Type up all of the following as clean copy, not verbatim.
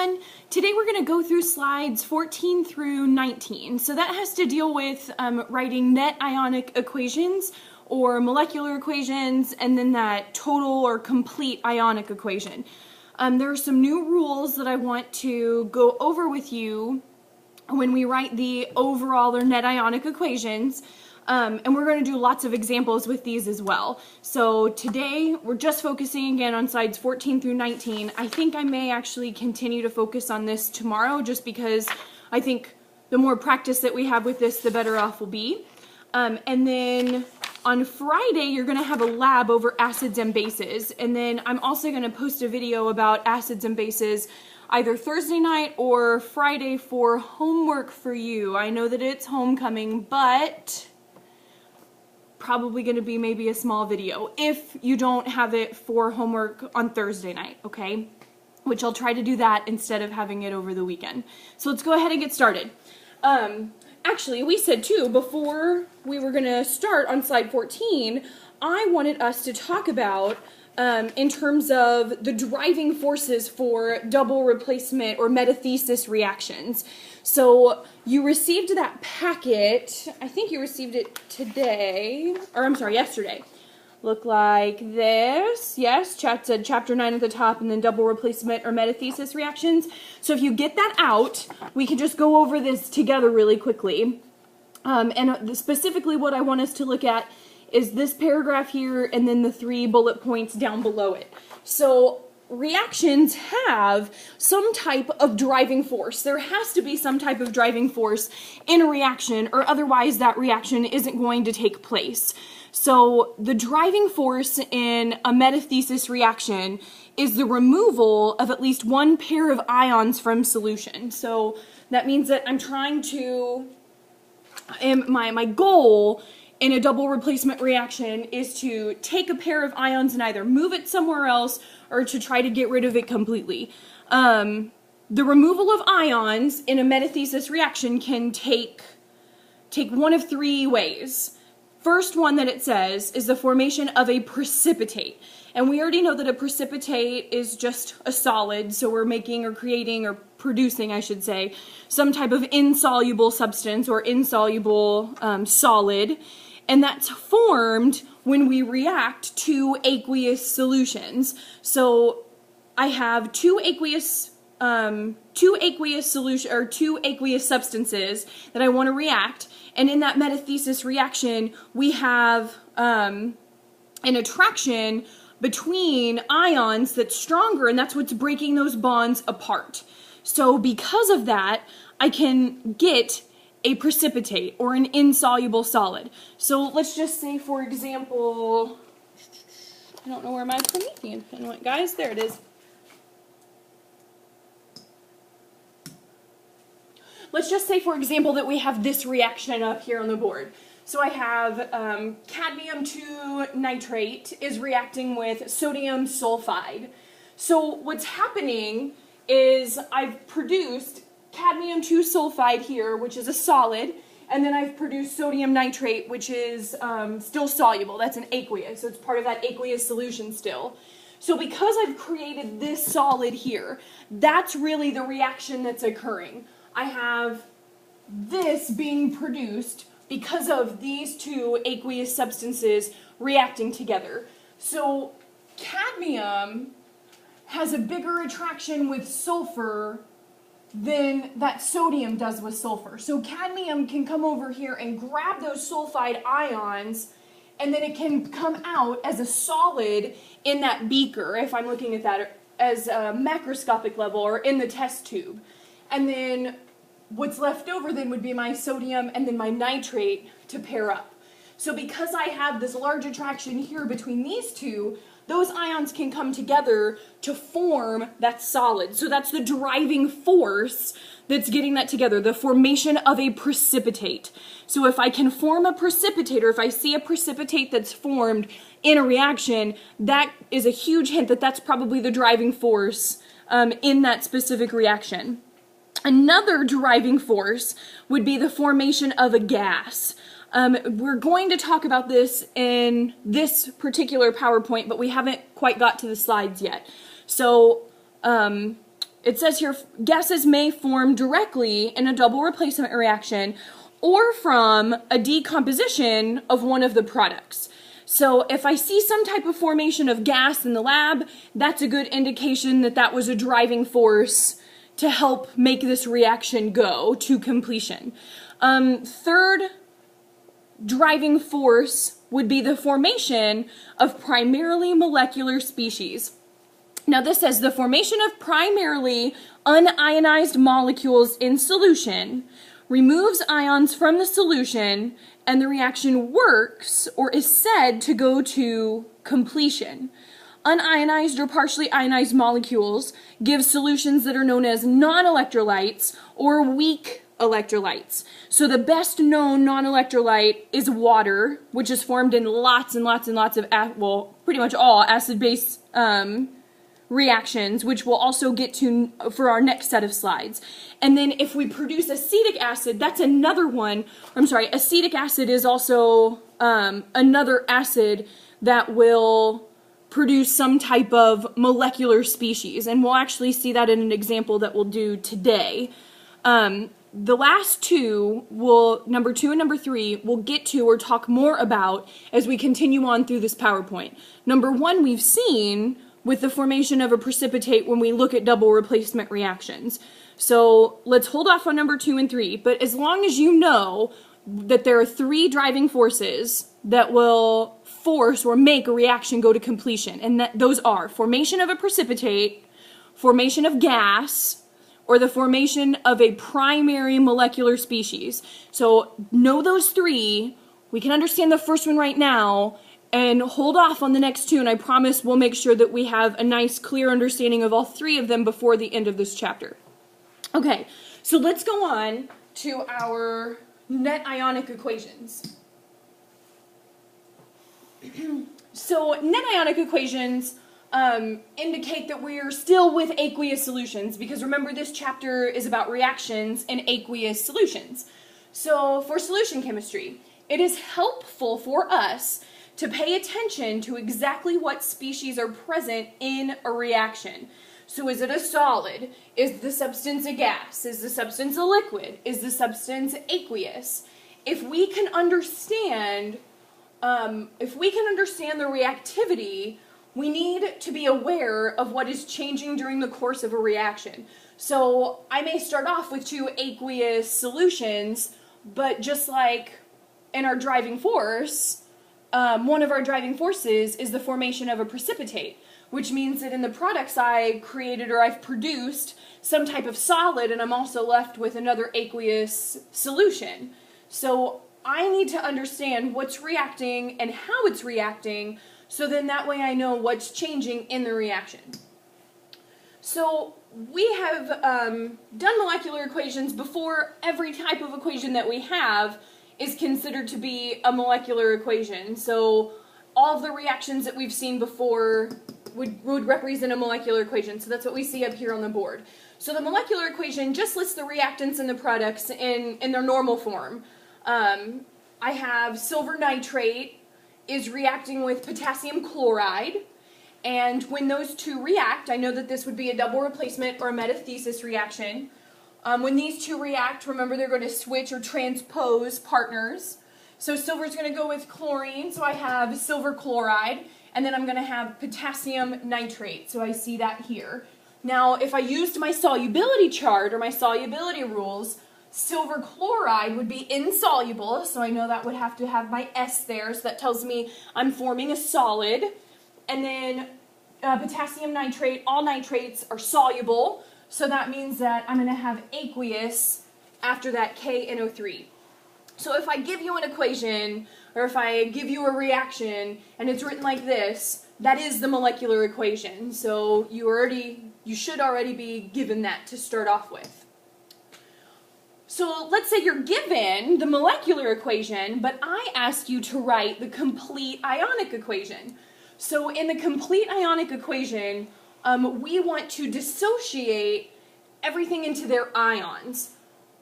everyone. Today we're going to go through slides 14 through 19. So that has to deal with writing net ionic equations or molecular equations, and then that total or complete ionic equation. There are some new rules that I want to go over with you when we write the overall or net ionic equations. And we're going to do lots of examples with these as well. So today we're just focusing again on slides 14 through 19. I think I may actually continue to focus on this tomorrow just because I think the more practice that we have with this, the better off we'll be. And then on Friday, you're going to have a lab over acids and bases. And then I'm also going to post a video about acids and bases either Thursday night or Friday for homework for you. I know that it's homecoming, but probably going to be maybe a small video if you don't have it for homework on Thursday night, okay? Which I'll try to do that instead of having it over the weekend. So let's go ahead and get started. Actually, we said too, before we were going to start on slide 14, I wanted us to talk about in terms of the driving forces for double replacement or metathesis reactions. So you received that packet, I think you received it today, or I'm sorry, yesterday. Look like this. Yes, chat said chapter 9 at the top and then double replacement or metathesis reactions. So if you get that out, we can just go over this together really quickly. And specifically what I want us to look at is this paragraph here and then the 3 bullet points down below it. So reactions have some type of driving force. There has to be some type of driving force in a reaction, or otherwise that reaction isn't going to take place. So the driving force in a metathesis reaction is the removal of at least one pair of ions from solution. So that means that I'm trying to, my goal in a double replacement reaction is to take a pair of ions and either move it somewhere else or to try to get rid of it completely. The removal of ions in a metathesis reaction can take one of 3 ways. First one that it says is the formation of a precipitate. And we already know that a precipitate is just a solid, so we're making or creating or producing, I should say, some type of insoluble substance or insoluble solid. And that's formed when we react to aqueous solutions. So I have two aqueous substances that I want to react, and in that metathesis reaction we have an attraction between ions that's stronger, and that's what's breaking those bonds apart. So because of that, I can get a precipitate or an insoluble solid. So let's just say, for example, I don't know where my Promethean pen went, guys. There it is. Let's just say, for example, that we have this reaction up here on the board. So I have cadmium 2 nitrate is reacting with sodium sulfide. So what's happening is I've produced cadmium 2 sulfide here, which is a solid, and then I've produced sodium nitrate, which is still soluble. That's an aqueous, so it's part of that aqueous solution still. So because I've created this solid here, that's really the reaction that's occurring. I have this being produced because of these 2 aqueous substances reacting together. So cadmium has a bigger attraction with sulfur than that sodium does with sulfur. So cadmium can come over here and grab those sulfide ions, and then it can come out as a solid in that beaker, if I'm looking at that as a macroscopic level or in the test tube. And then what's left over then would be my sodium and then my nitrate to pair up. So because I have this large attraction here between these 2, those ions can come together to form that solid. So that's the driving force that's getting that together, the formation of a precipitate. So if I can form a precipitate, or if I see a precipitate that's formed in a reaction, that is a huge hint that that's probably the driving force in that specific reaction. Another driving force would be the formation of a gas. We're going to talk about this in this particular PowerPoint, but we haven't quite got to the slides yet. So it says here, gases may form directly in a double replacement reaction or from a decomposition of one of the products. So if I see some type of formation of gas in the lab, that's a good indication that that was a driving force to help make this reaction go to completion. Third driving force would be the formation of primarily molecular species. Now this says the formation of primarily unionized molecules in solution removes ions from the solution and the reaction works or is said to go to completion. Unionized or partially ionized molecules give solutions that are known as non-electrolytes or weak electrolytes. So the best known non-electrolyte is water, which is formed in lots and lots and lots of, well, pretty much all acid-base reactions, which we'll also get to for our next set of slides. And then if we produce acetic acid, that's another one. I'm sorry, acetic acid is also another acid that will produce some type of molecular species, and we'll actually see that in an example that we'll do today. The last two, number 2 and number 3, we'll get to or talk more about as we continue on through this PowerPoint. Number 1 we've seen with the formation of a precipitate when we look at double replacement reactions. So let's hold off on number 2 and 3, but as long as you know that there are 3 driving forces that will force or make a reaction go to completion, and that those are formation of a precipitate, formation of gas, or the formation of a primary molecular species. So know those 3. We can understand the first one right now and hold off on the next 2, and I promise we'll make sure that we have a nice clear understanding of all 3 of them before the end of this chapter. Okay, so let's go on to our net ionic equations. So net ionic equations indicate that we are still with aqueous solutions, because remember this chapter is about reactions in aqueous solutions. So for solution chemistry, it is helpful for us to pay attention to exactly what species are present in a reaction. So is it a solid? Is the substance a gas? Is the substance a liquid? Is the substance aqueous? If we can understand the reactivity, we need to be aware of what is changing during the course of a reaction. So I may start off with 2 aqueous solutions, but just like in our driving force, one of our driving forces is the formation of a precipitate, which means that in the products I created or I've produced some type of solid, and I'm also left with another aqueous solution. So I need to understand what's reacting and how it's reacting, so then that way I know what's changing in the reaction. So we have done molecular equations before. Every type of equation that we have is considered to be a molecular equation. So all of the reactions that we've seen before would represent a molecular equation. So that's what we see up here on the board. So the molecular equation just lists the reactants and the products in their normal form. I have silver nitrate is reacting with potassium chloride, and when those 2 react, I know that this would be a double replacement or a metathesis reaction. When these 2 react, remember they're going to switch or transpose partners. So silver is going to go with chlorine, so I have silver chloride, and then I'm going to have potassium nitrate, so I see that here. Now, if I used my solubility chart or my solubility rules, silver chloride would be insoluble, so I know that would have to have my S there, so that tells me I'm forming a solid. And then potassium nitrate, all nitrates are soluble, so that means that I'm going to have aqueous after that KNO3. So if I give you an equation, or if I give you a reaction, and it's written like this, that is the molecular equation. So you should already be given that to start off with. So let's say you're given the molecular equation, but I ask you to write the complete ionic equation. So in the complete ionic equation, we want to dissociate everything into their ions.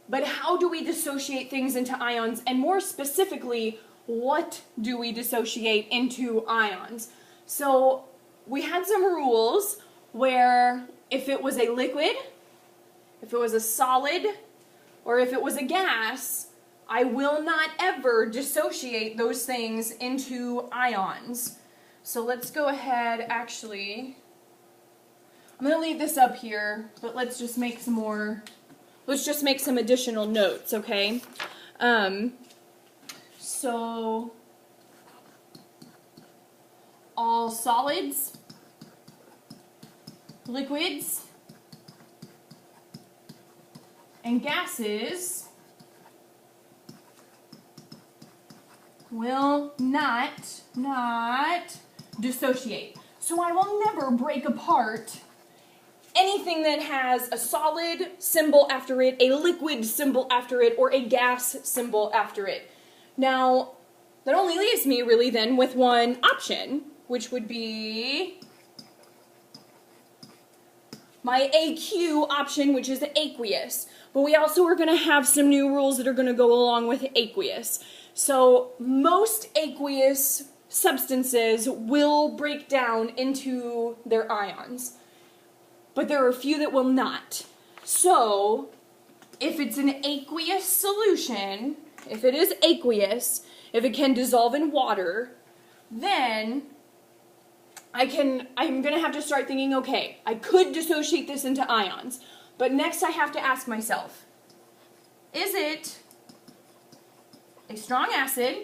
But how do we dissociate things into ions? And more specifically, what do we dissociate into ions? So we had some rules where if it was a liquid, if it was a solid, or if it was a gas, I will not ever dissociate those things into ions. So let's go ahead, actually, I'm going to leave this up here, but let's just make some additional notes, okay? So, all solids, liquids, and gases will not dissociate. So I will never break apart anything that has a solid symbol after it, a liquid symbol after it, or a gas symbol after it. Now, that only leaves me really then with one option, which would be my AQ option, which is aqueous. But we also are going to have some new rules that are going to go along with aqueous. So most aqueous substances will break down into their ions, but there are a few that will not. So if it's an aqueous solution, if it is aqueous, if it can dissolve in water, then I'm going to have to start thinking, okay, I could dissociate this into ions, but next I have to ask myself, is it a strong acid?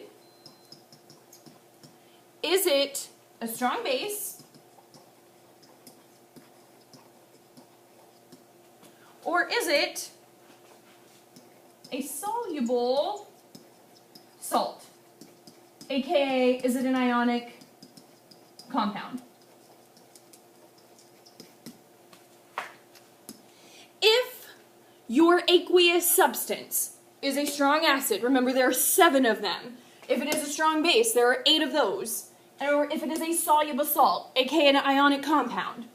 Is it a strong base? Or is it a soluble salt? AKA, is it an ionic compound? If your aqueous substance is a strong acid, remember there are 7 of them. If it is a strong base, there are 8 of those. Or if it is a soluble salt, aka an ionic compound,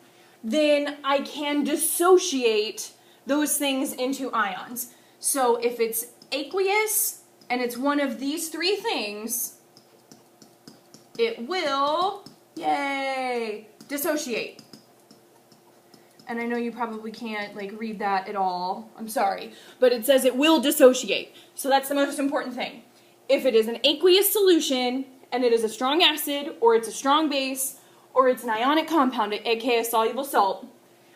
then I can dissociate those things into ions. So if it's aqueous and it's one of these 3 things, it will, yay, dissociate. And I know you probably can't read that at all, I'm sorry, but it says it will dissociate. So that's the most important thing. If it is an aqueous solution and it is a strong acid, or it's a strong base, or it's an ionic compound, aka a soluble salt,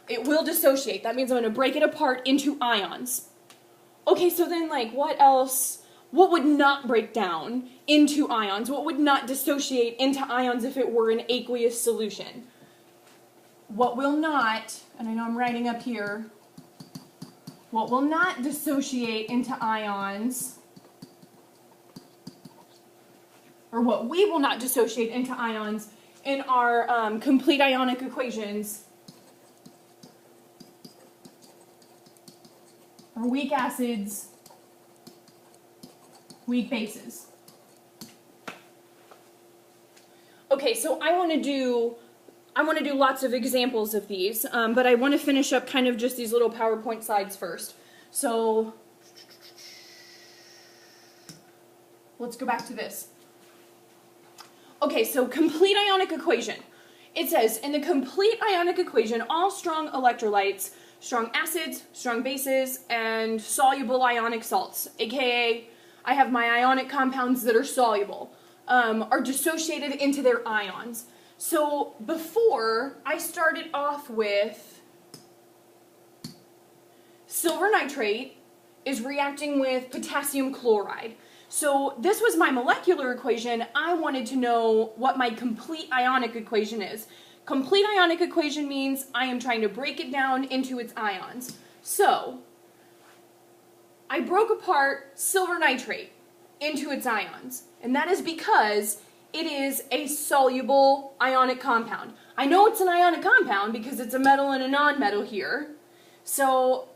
it will dissociate. That means I'm going to break it apart into ions. Okay, so then what else? What would not break down into ions? What would not dissociate into ions if it were an aqueous solution? What will not, and I know I'm writing up here, what will not dissociate into ions, or what we will not dissociate into ions in our complete ionic equations, are weak acids, weak bases. Okay, so I want to do lots of examples of these, but I want to finish up kind of just these little PowerPoint slides first. So let's go back to this. Okay, so complete ionic equation. It says, in the complete ionic equation, all strong electrolytes, strong acids, strong bases, and soluble ionic salts, aka I have my ionic compounds that are soluble, are dissociated into their ions. So before, I started off with silver nitrate is reacting with potassium chloride. So this was my molecular equation. I wanted to know what my complete ionic equation is. Complete ionic equation means I am trying to break it down into its ions. So I broke apart silver nitrate into its ions, and that is because it is a soluble ionic compound. I know it's an ionic compound because it's a metal and a non-metal here. So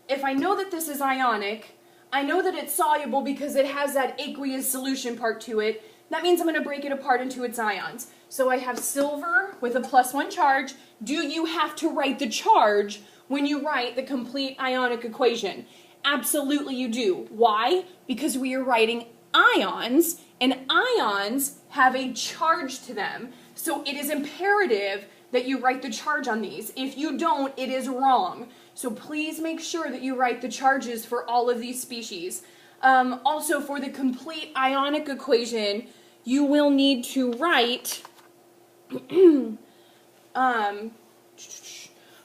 if I know that this is ionic, I know that it's soluble because it has that aqueous solution part to it. That means I'm going to break it apart into its ions. So I have silver with a +1 charge. Do you have to write the charge when you write the complete ionic equation? Absolutely you do. Why? Because we are writing ions, and ions have a charge to them. So it is imperative that you write the charge on these. If you don't, it is wrong. So please make sure that you write the charges for all of these species. Also, for the complete ionic equation, you will need to write,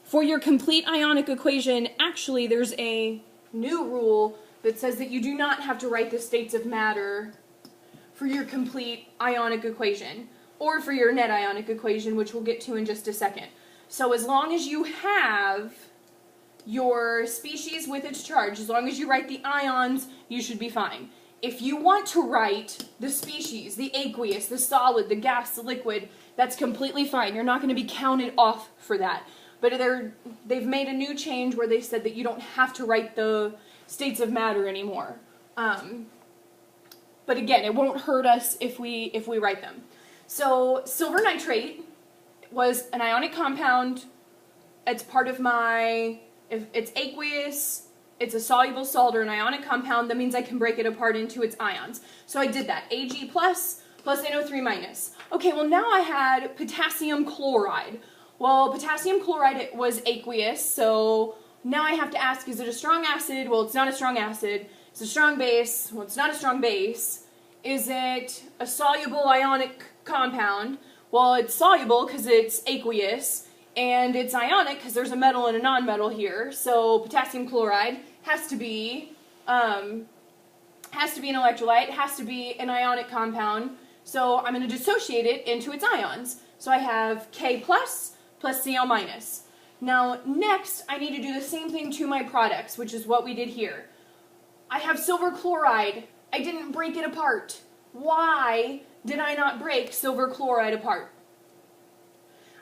for your complete ionic equation, actually there's a new rule that says that you do not have to write the states of matter for your complete ionic equation, or for your net ionic equation, which we'll get to in just a second. So as long as you have your species with its charge, as long as you write the ions, you should be fine. If you want to write the species, the aqueous, the solid, the gas, the liquid, that's completely fine. You're not going to be counted off for that. But they've made a new change where they said that you don't have to write the states of matter anymore. But again, it won't hurt us if we write them. So silver nitrate was an ionic compound. It's part of my, if it's aqueous, it's a soluble salt or an ionic compound, that means I can break it apart into its ions. So I did that, Ag plus NO3 minus. Okay, well now I had potassium chloride. Well, potassium chloride was aqueous, so now I have to ask, is it a strong acid? Well, it's not a strong acid. It's a strong base. Well, it's not a strong base. Is it a soluble ionic compound? Well, it's soluble because it's aqueous, and it's ionic because there's a metal and a non-metal here. So potassium chloride has to be an electrolyte, has to be an ionic compound. So I'm going to dissociate it into its ions. So I have K plus Cl minus. Now next I need to do the same thing to my products, which is what we did here. I have silver chloride. I didn't break it apart. Why did I not break silver chloride apart?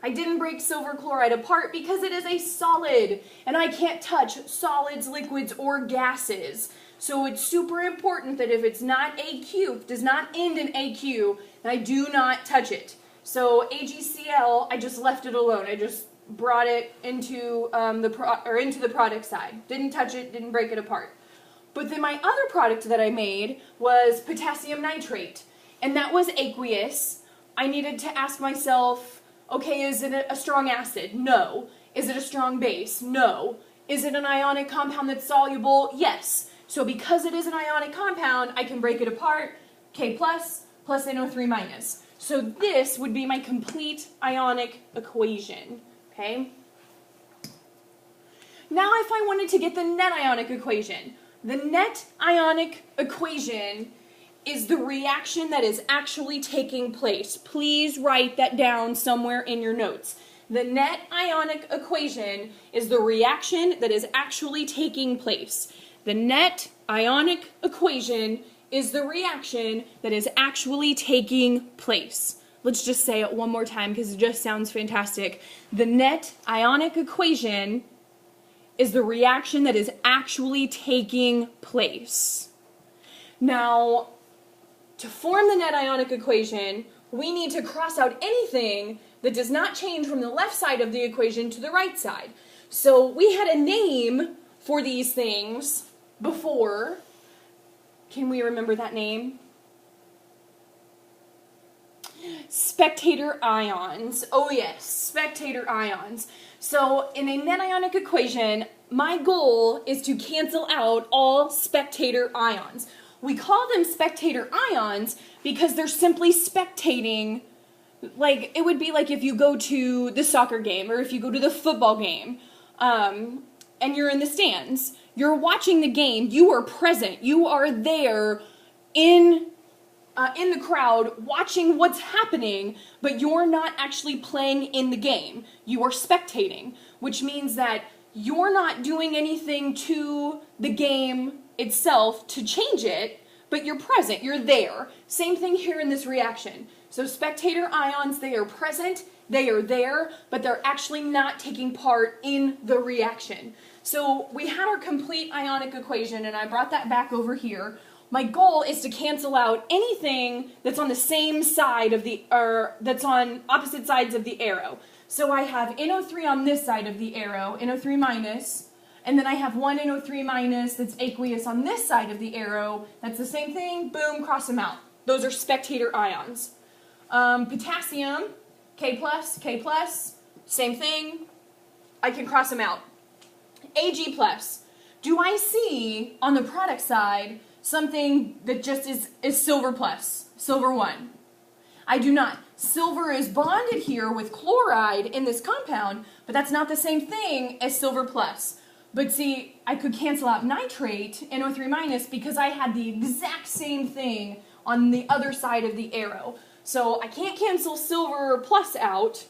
I didn't break silver chloride apart because it is a solid, and I can't touch solids, liquids, or gases. So it's super important that if it's not AQ, does not end in AQ, then I do not touch it. So AgCl, I just left it alone. I just brought it into into the product side. Didn't touch it, didn't break it apart. But then my other product that I made was potassium nitrate, and that was aqueous. I needed to ask myself, okay, is it a strong acid? No. Is it a strong base? No. Is it an ionic compound that's soluble? Yes. So because it is an ionic compound, I can break it apart, K plus NO3 minus. So this would be my complete ionic equation, okay? Now if I wanted to get the net ionic equation, the net ionic equation is the reaction that is actually taking place. Please write that down somewhere in your notes. The net ionic equation is the reaction that is actually taking place. The net ionic equation is the reaction that is actually taking place. Let's just say it one more time because it just sounds fantastic. The net ionic equation is the reaction that is actually taking place. Now, to form the net ionic equation, we need to cross out anything that does not change from the left side of the equation to the right side. So we had a name for these things before. Can we remember that name? Spectator ions. Oh yes, spectator ions. So in a net ionic equation, my goal is to cancel out all spectator ions. We call them spectator ions because they're simply spectating. Like, it would be like if you go to the soccer game or if you go to the football game and you're in the stands. You're watching the game. You are present. You are there in the crowd watching what's happening, but you're not actually playing in the game. You are spectating, which means that you're not doing anything to the game itself to change it, but you're present. You're there. Same thing here in this reaction. So spectator ions, they are present, they are there, but they're actually not taking part in the reaction. So we had our complete ionic equation, and I brought that back over here. My goal is to cancel out anything that's on the same side of the, or that's on opposite sides of the arrow. So I have NO3 on this side of the arrow, NO3 minus, and then I have one NO3 minus that's aqueous on this side of the arrow. That's the same thing, boom, cross them out. Those are spectator ions. Potassium, K plus, Same thing, I can cross them out. Ag+. Do I see on the product side something that just is silver plus, silver 1? I do not. Silver is bonded here with chloride in this compound, but that's not the same thing as silver plus. But see, I could cancel out nitrate, NO3-, because I had the exact same thing on the other side of the arrow. So I can't cancel silver plus out,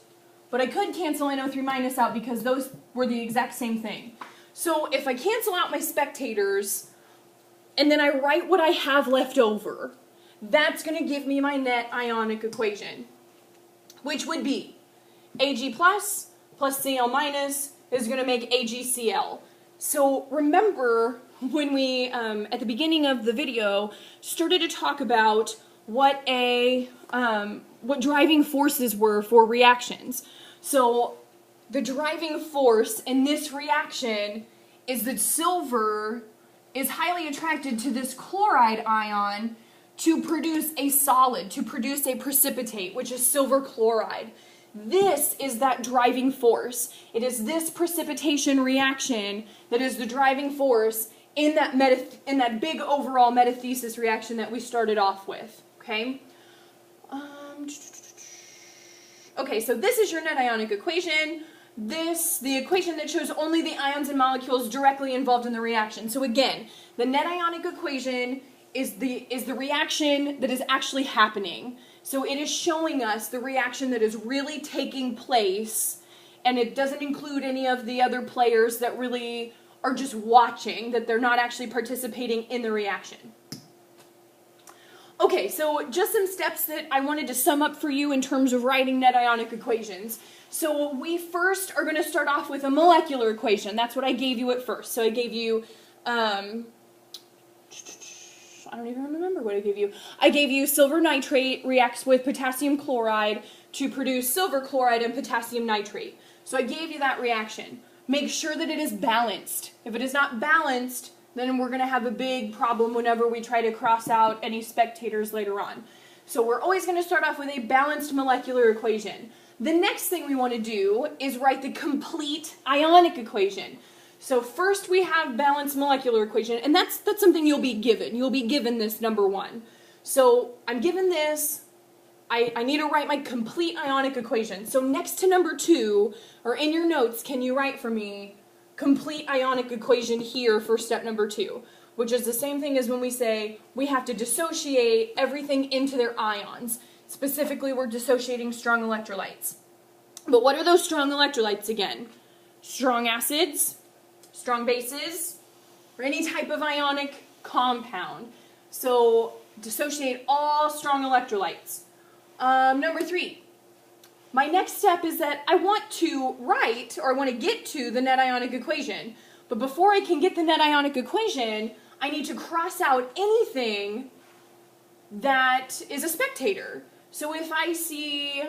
but I could cancel NO3- out because those were the exact same thing. So if I cancel out my spectators, and then I write what I have left over, that's going to give me my net ionic equation, which would be Ag+ plus Cl- is going to make AgCl. So remember when we, at the beginning of the video, started to talk about what driving forces were for reactions. So the driving force in this reaction is that silver is highly attracted to this chloride ion to produce a solid, to produce a precipitate, which is silver chloride. This is that driving force. It is this precipitation reaction that is the driving force in that big overall metathesis reaction that we started off with. Okay? Okay, so this is your net ionic equation. The equation that shows only the ions and molecules directly involved in the reaction. So again, the net ionic equation is the reaction that is actually happening. So it is showing us the reaction that is really taking place, and it doesn't include any of the other players that really are just watching, that they're not actually participating in the reaction. Okay, so just some steps that I wanted to sum up for you in terms of writing net ionic equations. So we first are going to start off with a molecular equation. That's what I gave you at first. So I gave you, I don't even remember what I gave you. I gave you silver nitrate reacts with potassium chloride to produce silver chloride and potassium nitrate. So I gave you that reaction. Make sure that it is balanced. If it is not balanced, then we're going to have a big problem whenever we try to cross out any spectators later on. So we're always going to start off with a balanced molecular equation. The next thing we want to do is write the complete ionic equation. So first we have balanced molecular equation, and that's something you'll be given. You'll be given this number 1. So I'm given this. I need to write my complete ionic equation. So next to number 2, or in your notes, can you write for me complete ionic equation here for step number 2, which is the same thing as when we say we have to dissociate everything into their ions. Specifically, we're dissociating strong electrolytes. But what are those strong electrolytes again? Strong acids, strong bases, or any type of ionic compound. So dissociate all strong electrolytes. Number 3. My next step is that I want to write, or I want to get to the net ionic equation. But before I can get the net ionic equation, I need to cross out anything that is a spectator. So if I see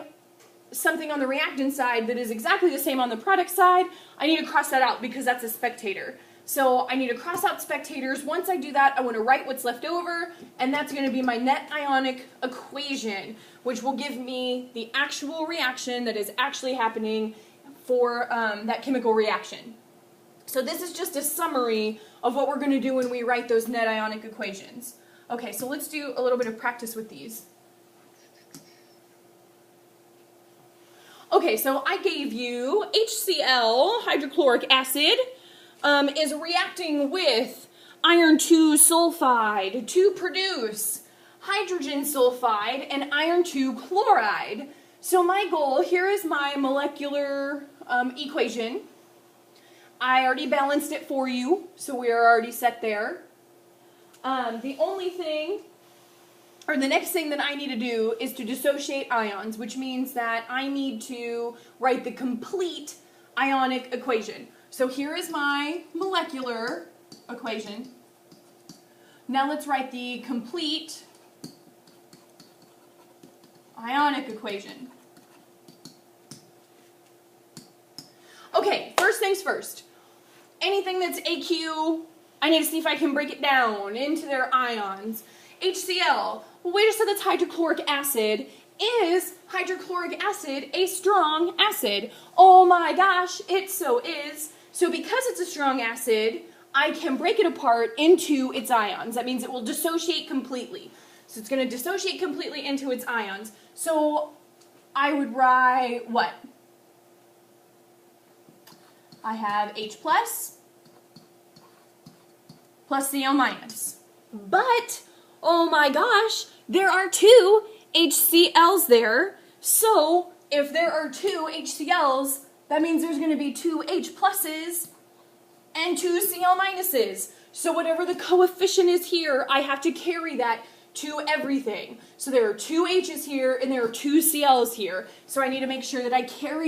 something on the reactant side that is exactly the same on the product side, I need to cross that out because that's a spectator. So I need to cross out spectators. Once I do that, I want to write what's left over, and that's going to be my net ionic equation, which will give me the actual reaction that is actually happening for that chemical reaction. So this is just a summary of what we're going to do when we write those net ionic equations. Okay, so let's do a little bit of practice with these. Okay, so I gave you HCl, hydrochloric acid, is reacting with iron 2 sulfide to produce hydrogen sulfide and iron 2 chloride. So my goal, here is my molecular equation. I already balanced it for you, so we are already set there. The only thing, or the next thing that I need to do is to dissociate ions, which means that I need to write the complete ionic equation. So here is my molecular equation. Now let's write the complete ionic equation. Okay, first things first. Anything that's AQ, I need to see if I can break it down into their ions. HCl, well, we just said that's hydrochloric acid, is hydrochloric acid a strong acid? Oh my gosh, it so is. So because it's a strong acid, I can break it apart into its ions. That means it will dissociate completely. So it's going to dissociate completely into its ions. So I would write what? I have H plus Cl minus. But, oh my gosh, there are two HCl's there. So if there are two HCl's, that means there's going to be two H pluses and two Cl minuses. So whatever the coefficient is here, I have to carry that to everything. So there are two H's here and there are two Cl's here. So I need to make sure that I carry